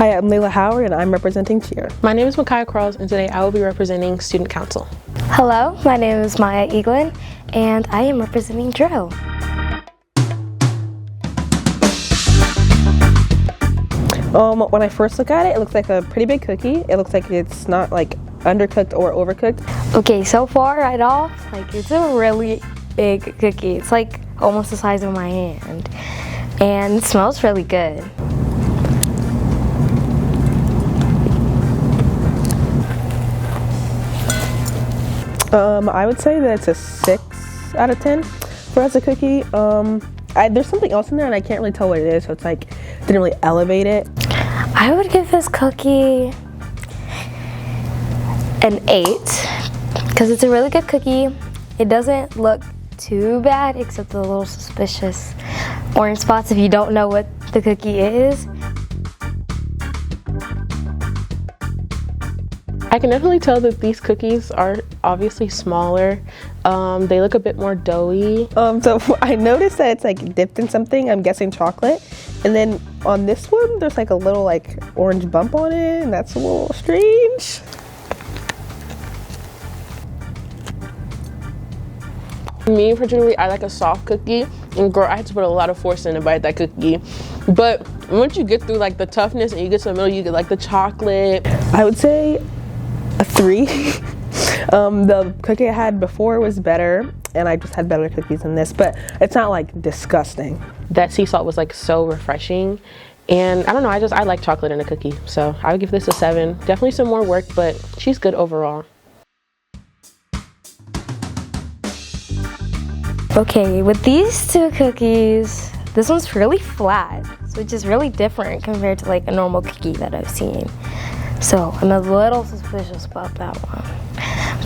Hi, I'm Layla Howard and I'm representing Cheer. My name is Micaiah Krause and today I will be representing Student Council. Hello, my name is Maya Eaglin and I am representing Drill. When I first look at it, it looks like a pretty big cookie. It looks like it's not like undercooked or overcooked. Okay, so far right off, it's a really big cookie. It's like almost the size of my hand and it smells really good. I would say that it's a 6 out of 10 for as a cookie. There's something else in there and I can't really tell what it is, so it's like didn't really elevate it. I would give this cookie an 8 because it's a really good cookie. It doesn't look too bad except the little suspicious orange spots if you don't know what the cookie is. I can definitely tell that these cookies are obviously smaller. They look a bit more doughy. So I noticed that it's like dipped in something, I'm guessing chocolate. And then on this one, there's like a little like orange bump on it, and that's a little strange. Me particularly, I like a soft cookie. And girl, I had to put a lot of force in to bite that cookie. But once you get through like the toughness and you get to the middle, you get like the chocolate. I would say a 3. The cookie I had before was better, and I just had better cookies than this, but it's not like disgusting. That sea salt was like so refreshing, and I don't know, I like chocolate in a cookie, so I would give this a 7. Definitely some more work, but she's good overall. Okay, with these two cookies, this one's really flat, which is really different compared to like a normal cookie that I've seen. So I'm a little suspicious about that one.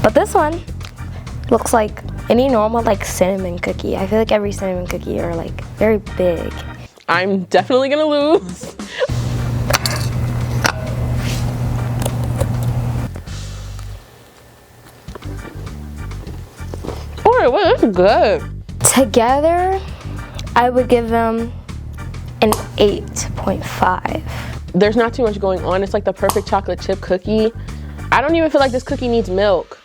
But this one looks like any normal like cinnamon cookie. I feel like every cinnamon cookie are like very big. I'm definitely gonna lose. Oh, well, that's good. Together, I would give them an 8.5. There's not too much going on. It's like the perfect chocolate chip cookie. I don't even feel like this cookie needs milk.